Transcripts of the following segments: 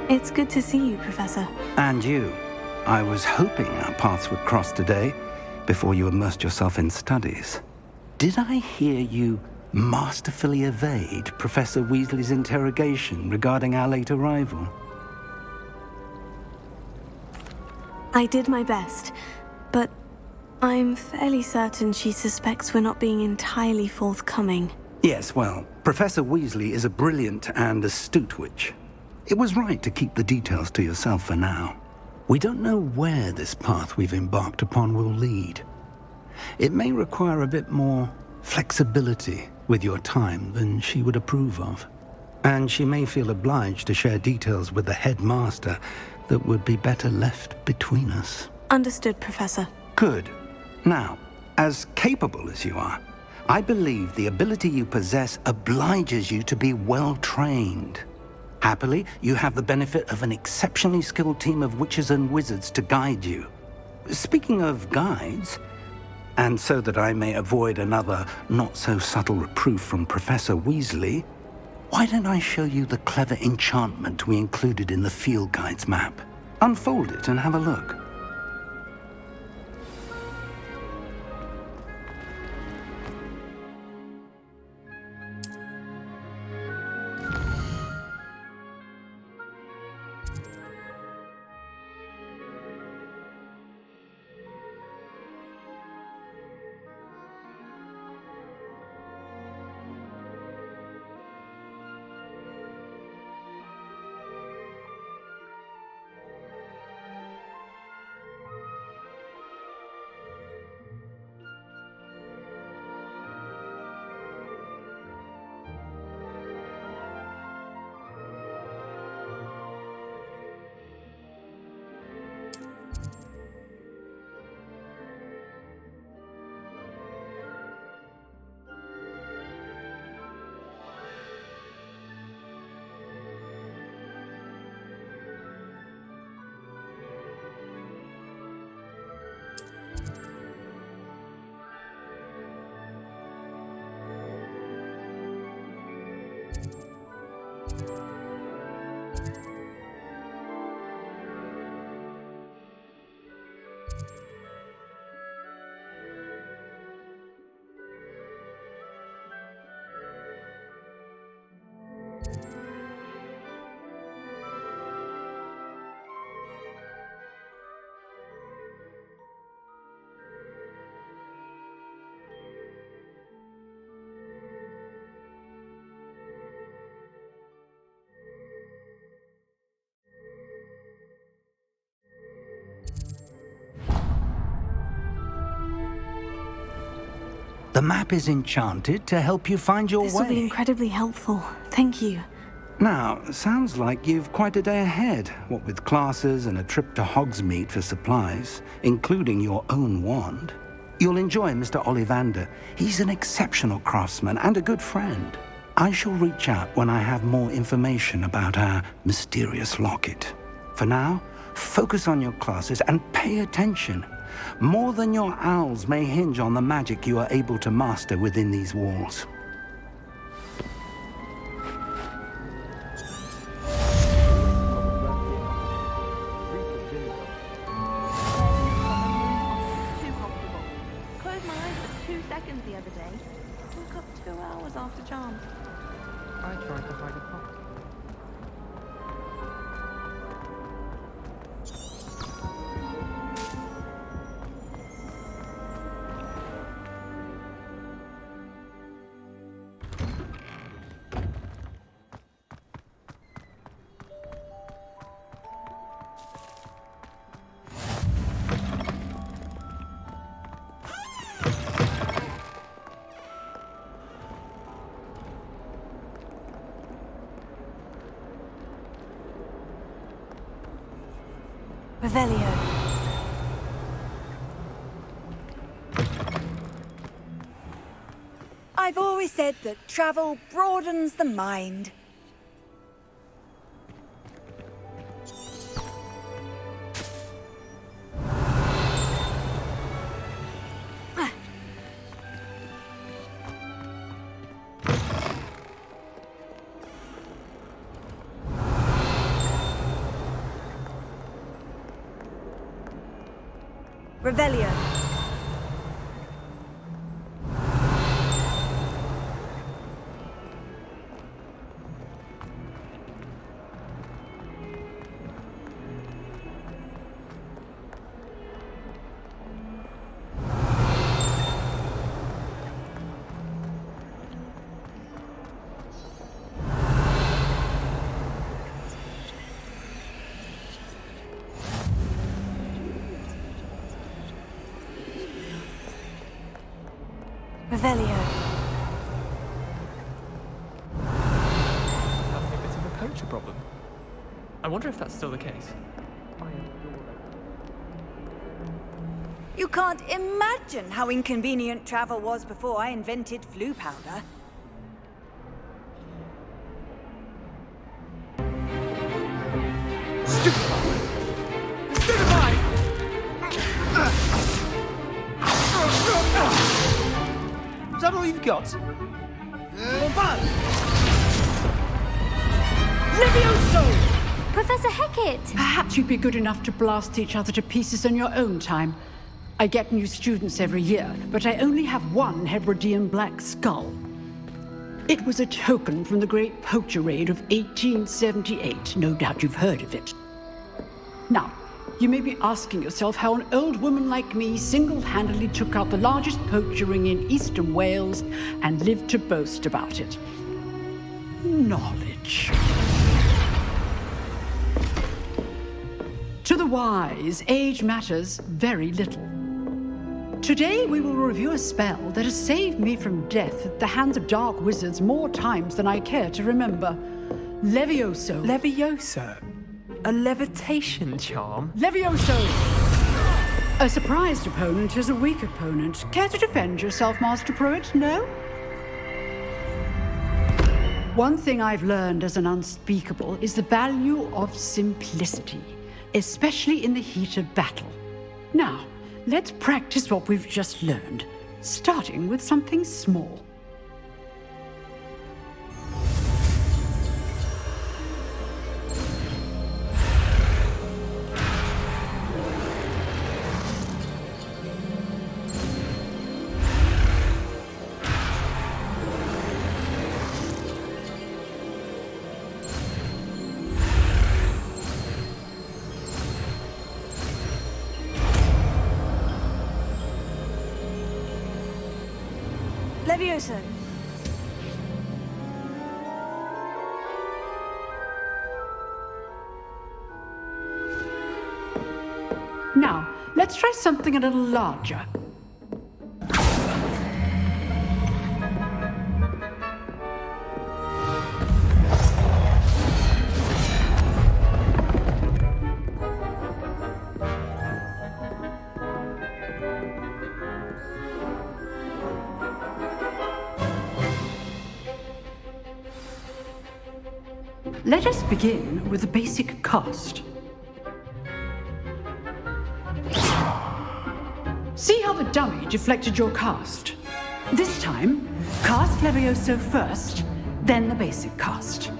It's good to see you, Professor. And you. I was hoping our paths would cross today, before you immersed yourself in studies. Did I hear you masterfully evade Professor Weasley's interrogation regarding our late arrival? I did my best, but I'm fairly certain she suspects we're not being entirely forthcoming. Yes, well, Professor Weasley is a brilliant and astute witch. It was right to keep the details to yourself for now. We don't know where this path we've embarked upon will lead. It may require a bit more flexibility with your time than she would approve of. And she may feel obliged to share details with the headmaster that would be better left between us. Understood, Professor. Good. Now, as capable as you are, I believe the ability you possess obliges you to be well-trained. Happily, you have the benefit of an exceptionally skilled team of witches and wizards to guide you. Speaking of guides, and so that I may avoid another not-so-subtle reproof from Professor Weasley, why don't I show you the clever enchantment we included in the field guide's map? Unfold it and have a look. The map is enchanted to help you find your way. This will be incredibly helpful. Thank you. Now, sounds like you've quite a day ahead, what with classes and a trip to Hogsmeade for supplies, including your own wand. You'll enjoy Mr. Ollivander. He's an exceptional craftsman and a good friend. I shall reach out when I have more information about our mysterious locket. For now, focus on your classes and pay attention. More than your owls may hinge on the magic you are able to master within these walls. Too comfortable. Closed my eyes for 2 seconds the other day. Woke up 2 hours after charms. I tried to hide a pot. Revelio. I've always said that travel broadens the mind. Revelio. Revelio. Having a bit of a poacher problem. I wonder if that's still the case. You can't imagine how inconvenient travel was before I invented flu powder. Is that all you've got? Levioso! Professor Hecat! Perhaps you'd be good enough to blast each other to pieces in your own time. I get new students every year, but I only have one Hebridean black skull. It was a token from the Great Poacher Raid of 1878. No doubt you've heard of it. Now, you may be asking yourself how an old woman like me single-handedly took out the largest poacher ring in eastern Wales and lived to boast about it. Knowledge. To the wise, age matters very little. Today we will review a spell that has saved me from death at the hands of dark wizards more times than I care to remember. Levioso. Levioso? A levitation charm? Levioso! A surprised opponent is a weak opponent. Care to defend yourself, Master Pruitt? No? One thing I've learned as an unspeakable is the value of simplicity, especially in the heat of battle. Now, let's practice what we've just learned, starting with something small. Levioso. Now, let's try something a little larger. Let us begin with the basic cast. See how the dummy deflected your cast? This time, cast Levioso first, then the basic cast.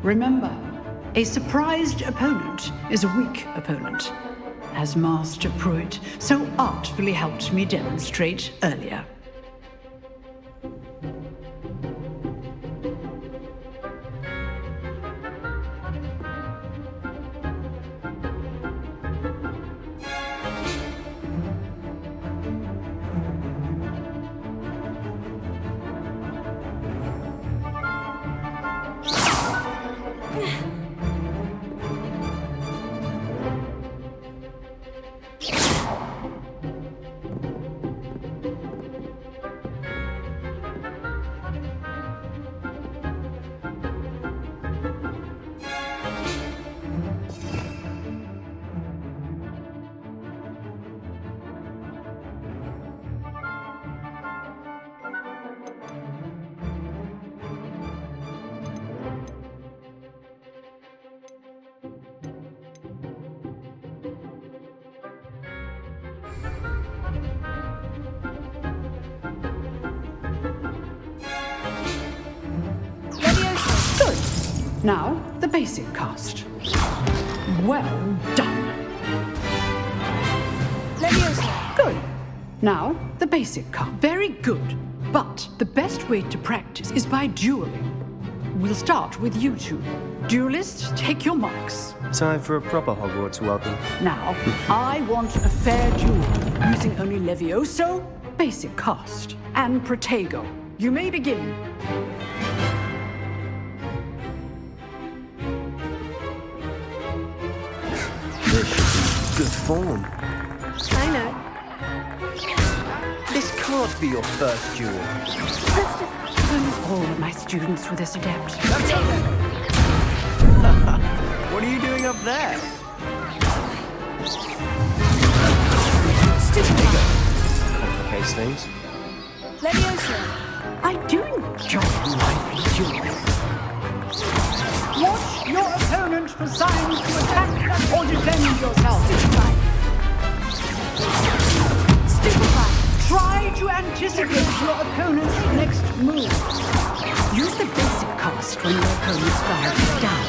Remember, a surprised opponent is a weak opponent, as Master Pruitt so artfully helped me demonstrate earlier. Now, the basic cast. Well done. Levioso. Good. Now, the basic card. Very good. But the best way to practice is by dueling. We'll start with you two. Duelists, take your marks. Time for a proper Hogwarts welcome. Now, I want a fair duel, using only Levioso, basic cast, and Protego. You may begin. This should be good form. I know. This can't be your first duel. All of my students were this adept. What are you doing up there? Complicates things. Leviosa. I do enjoy lively duels. Watch your opponent for signs to attack or defend yourself. Stupefy. Try to anticipate your opponent's next move. Use the basic cast when your opponent's guard is down.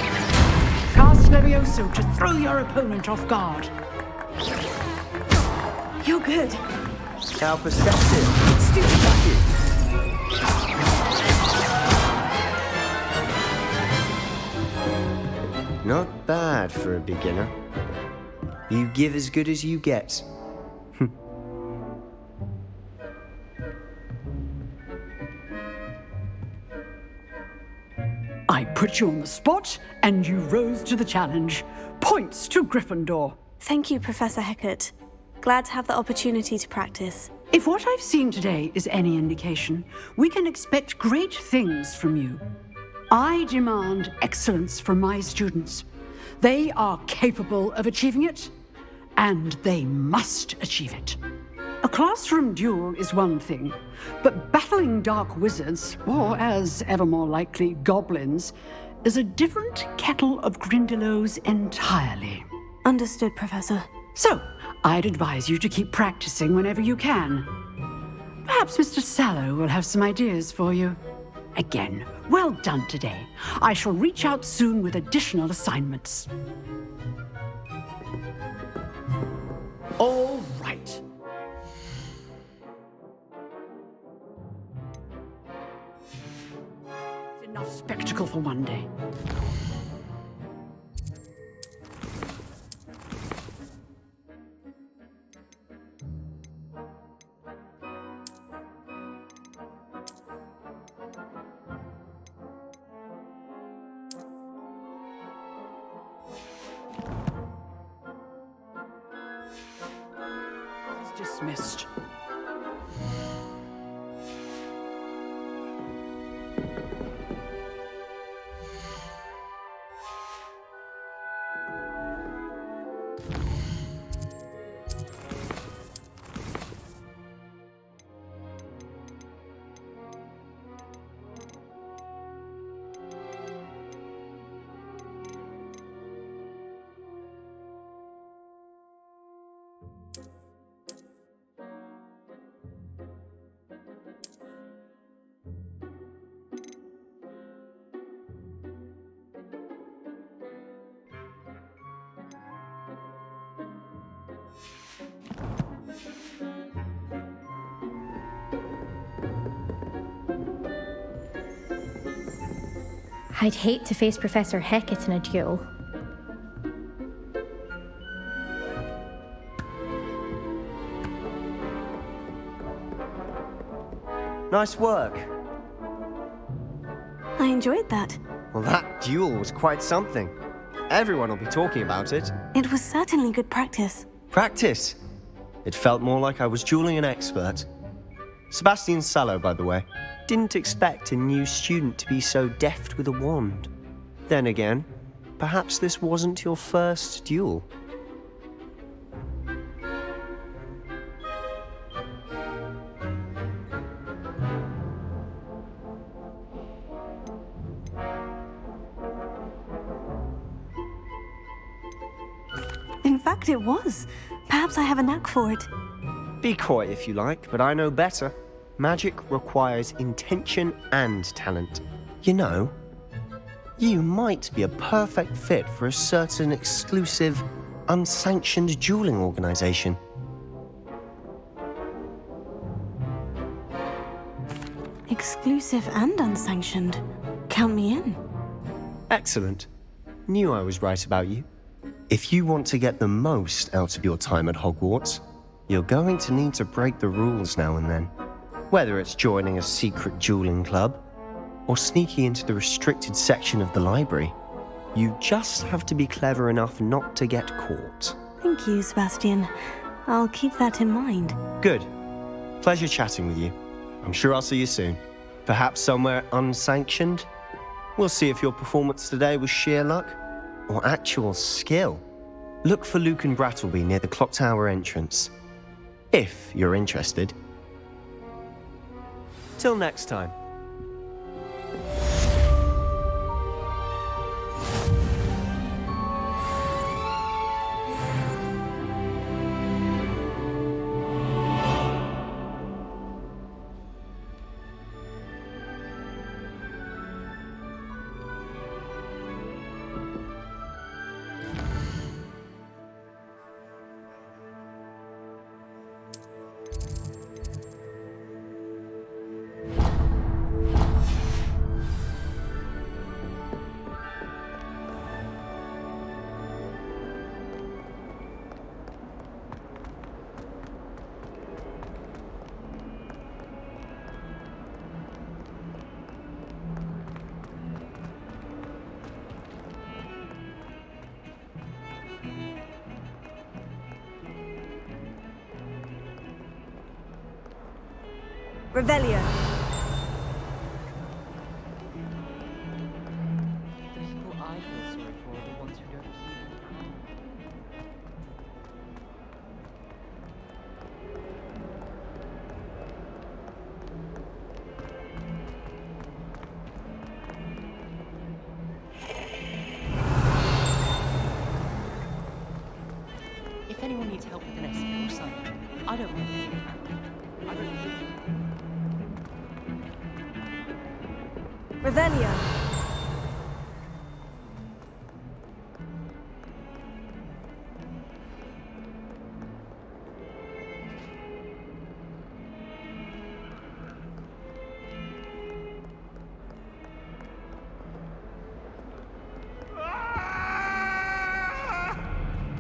Cast Levioso to throw your opponent off guard. You're good. How perceptive. Stupefy. Not bad for a beginner. You give as good as you get. I put you on the spot, and you rose to the challenge. Points to Gryffindor. Thank you, Professor Hecat. Glad to have the opportunity to practice. If what I've seen today is any indication, we can expect great things from you. I demand excellence from my students. They are capable of achieving it, and they must achieve it. A classroom duel is one thing, but battling dark wizards, or as ever more likely, goblins, is a different kettle of Grindylows entirely. Understood, Professor. So, I'd advise you to keep practicing whenever you can. Perhaps Mr. Sallow will have some ideas for you. Again, well done today. I shall reach out soon with additional assignments. All right. It's enough spectacle for one day. Dismissed. I'd hate to face Professor Hecat in a duel. Nice work. I enjoyed that. Well, that duel was quite something. Everyone will be talking about it. It was certainly good practice. Practice. It felt more like I was dueling an expert. Sebastian Sallow, by the way. Didn't expect a new student to be so deft with a wand. Then again, perhaps this wasn't your first duel. In fact, it was. Perhaps I have a knack for it. Be coy if you like, but I know better. Magic requires intention and talent. You know, you might be a perfect fit for a certain exclusive, unsanctioned dueling organization. Exclusive and unsanctioned. Count me in. Excellent. Knew I was right about you. If you want to get the most out of your time at Hogwarts, you're going to need to break the rules now and then. Whether it's joining a secret dueling club, or sneaking into the restricted section of the library, you just have to be clever enough not to get caught. Thank you, Sebastian. I'll keep that in mind. Good. Pleasure chatting with you. I'm sure I'll see you soon. Perhaps somewhere unsanctioned? We'll see if your performance today was sheer luck or actual skill. Look for Luke and Brattleby near the clock tower entrance, if you're interested. Till next time. Revelio. The people I feel sorry for are the ones who don't keep it. If anyone needs help with an essay or something, I don't mind anything. I really do. Revelio.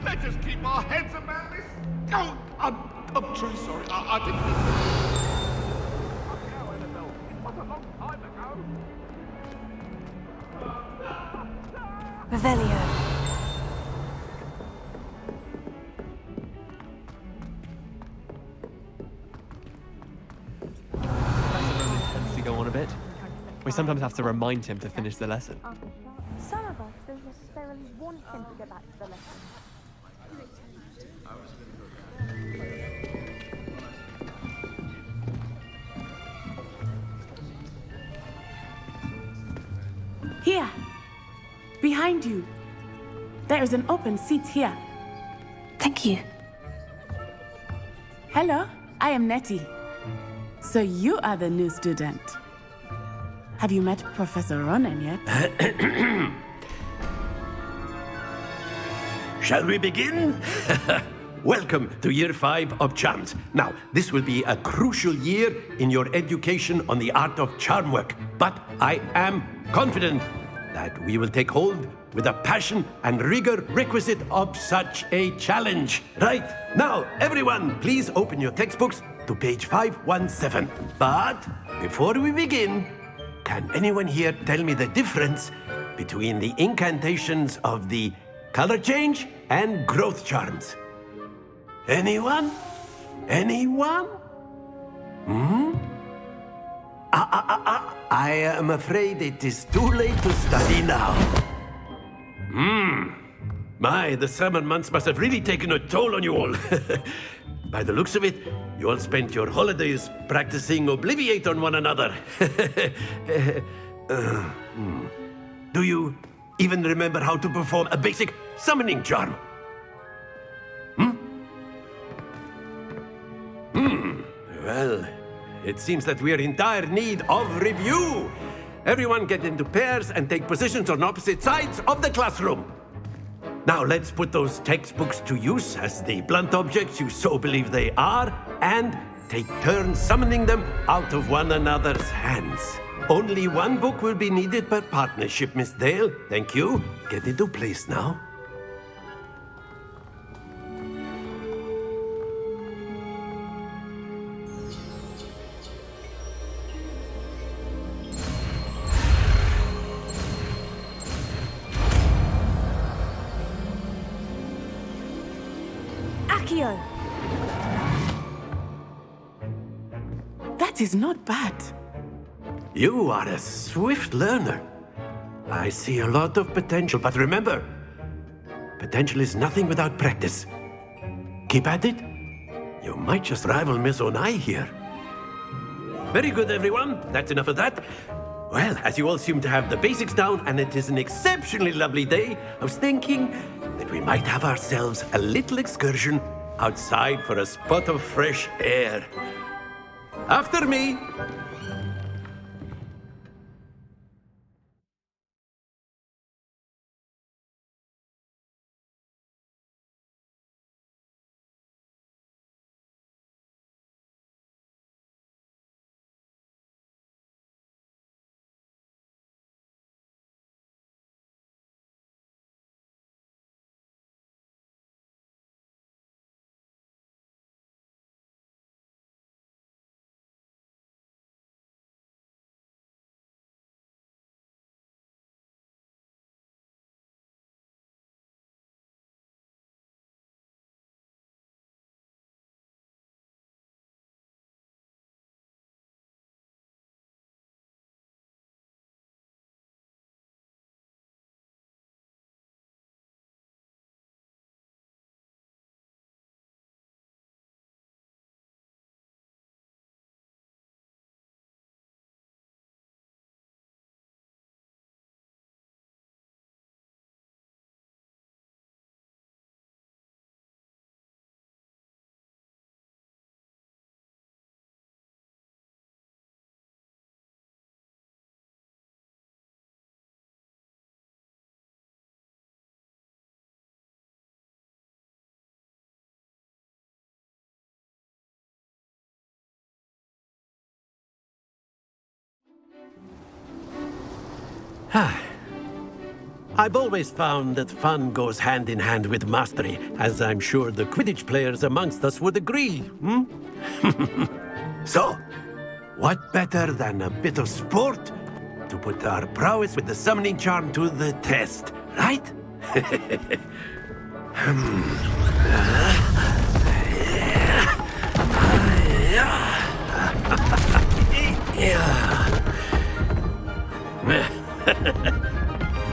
Let us keep our heads about this. Oh, I'm truly sorry. I didn't mean to. Oh, Annabelle, it was a long time ago. Revelio. Professor Roman tends to go on a bit. We sometimes have to remind him to finish the lesson. Some of us don't necessarily want him to go back to the lesson. Here, behind you. There is an open seat here. Thank you. Hello, I am Nettie. So you are the new student. Have you met Professor Ronan yet? Shall we begin? Welcome to Year 5 of Charms. Now, this will be a crucial year in your education on the art of charm work, but I am confident that we will take hold with the passion and rigor requisite of such a challenge. Right, now, everyone, please open your textbooks to page 517. But before we begin, can anyone here tell me the difference between the incantations of the color change and growth charms? Anyone? Anyone? I am afraid it is too late to study now. My, the summer months must have really taken a toll on you all. By the looks of it, you all spent your holidays practicing Obliviate on one another. Do you even remember how to perform a basic summoning charm? Well, it seems that we are in dire need of review. Everyone get into pairs and take positions on opposite sides of the classroom. Now let's put those textbooks to use as the blunt objects you so believe they are, and take turns summoning them out of one another's hands. Only one book will be needed per partnership, Miss Dale. Thank you. Get into place now. Accio! That is not bad. You are a swift learner. I see a lot of potential, but remember, potential is nothing without practice. Keep at it. You might just rival Miss Onai here. Very good, everyone. That's enough of that. Well, as you all seem to have the basics down, and it is an exceptionally lovely day, I was thinking that we might have ourselves a little excursion outside for a spot of fresh air. After me. I've always found that fun goes hand in hand with mastery, as I'm sure the Quidditch players amongst us would agree, So, what better than a bit of sport to put our prowess with the summoning charm to the test, right?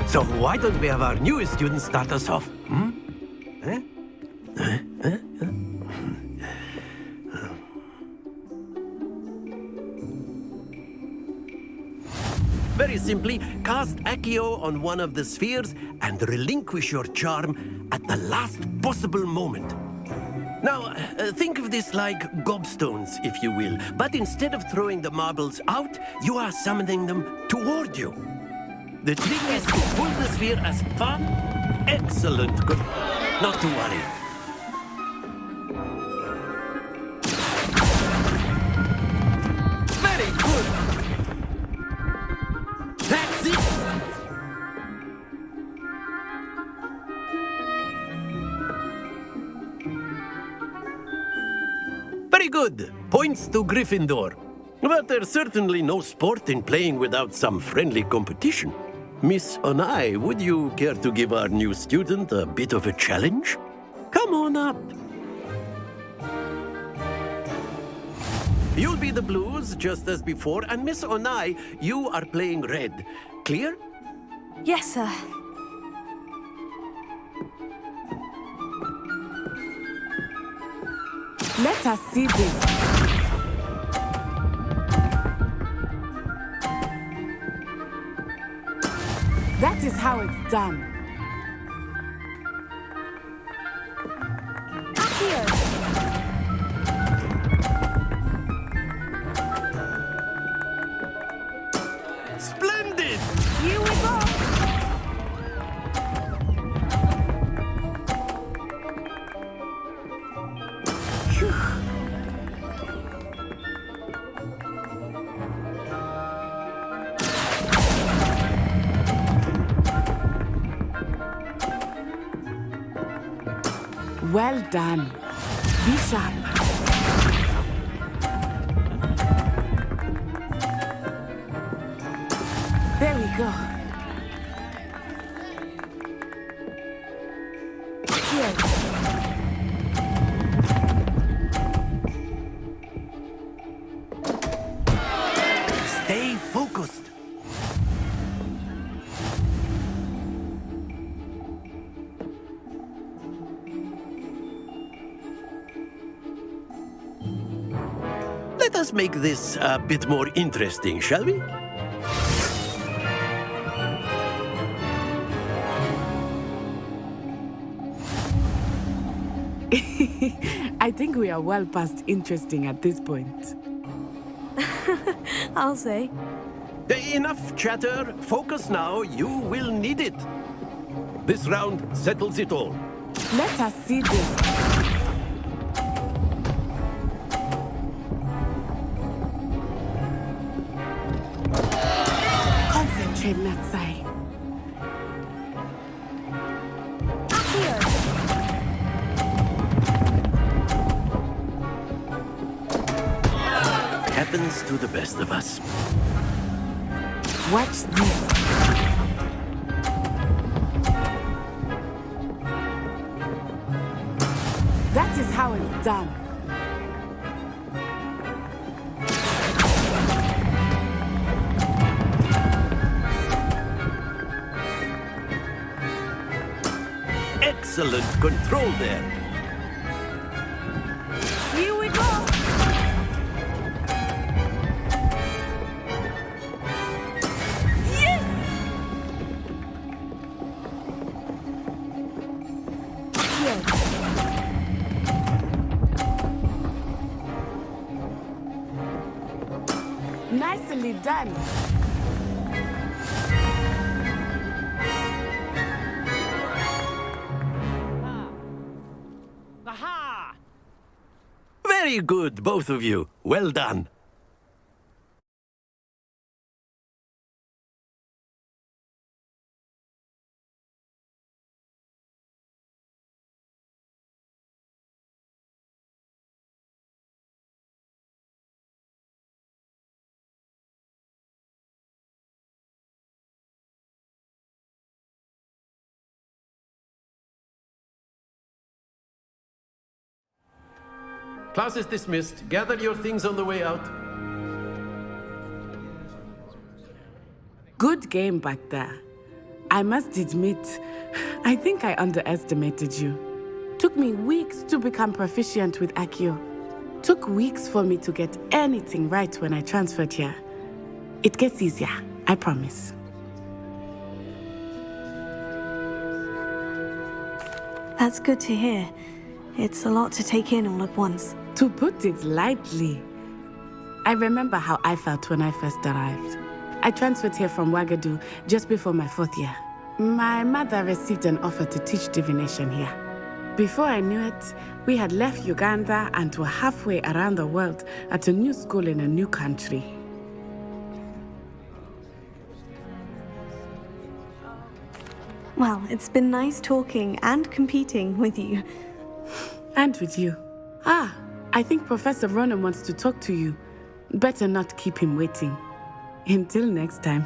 So why don't we have our newest student start us off? Very simply, cast Accio on one of the spheres and relinquish your charm at the last possible moment. Now, think of this like gobstones, if you will, but instead of throwing the marbles out, you are summoning them toward you. The trick is to pull the sphere as far. Excellent. Good. Not to worry. Very good. That's it. Very good. Points to Gryffindor. But there's certainly no sport in playing without some friendly competition. Miss Onai, would you care to give our new student a bit of a challenge? Come on up. You'll be the blues, just as before, and Miss Onai, you are playing red. Clear? Yes, sir. Let us see this. That is how it's done. Splendid! Here we go! Well done. Be sharp. There we go. Here. Stay focused. Let us make this a bit more interesting, shall we? I think we are well past interesting at this point. I'll say. Enough chatter. Focus now. You will need it. This round settles it all. Let us see this. Concentrate, Natsai. Happens to the best of us. Watch this. That is how it's done. Excellent control there. Here we go. Yes! Here. Nicely done. Aha! Very good, both of you. Well done. Class is dismissed. Gather your things on the way out. Good game back there. I must admit, I think I underestimated you. Took me weeks to become proficient with Accio. Took weeks for me to get anything right when I transferred here. It gets easier, I promise. That's good to hear. It's a lot to take in all at once. To put it lightly, I remember how I felt when I first arrived. I transferred here from Ouagadougou just before my 4th year. My mother received an offer to teach divination here. Before I knew it, we had left Uganda and were halfway around the world at a new school in a new country. Well, it's been nice talking and competing with you. And with you. Ah, I think Professor Ronan wants to talk to you. Better not keep him waiting. Until next time.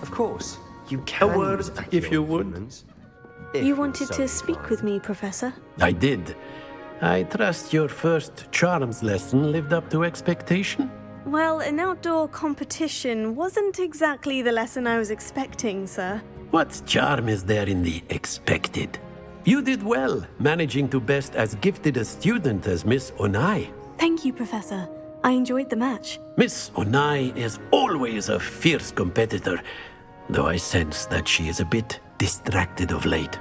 Of course, you can. A word, use if you would. arguments, You you're wanted so to speak with me, Professor? I did. I trust your first charms lesson lived up to expectation? Well, an outdoor competition wasn't exactly the lesson I was expecting, sir. What charm is there in the expected? You did well, managing to best as gifted a student as Miss Onai. Thank you, Professor. I enjoyed the match. Miss Onai is always a fierce competitor, though I sense that she is a bit distracted of late.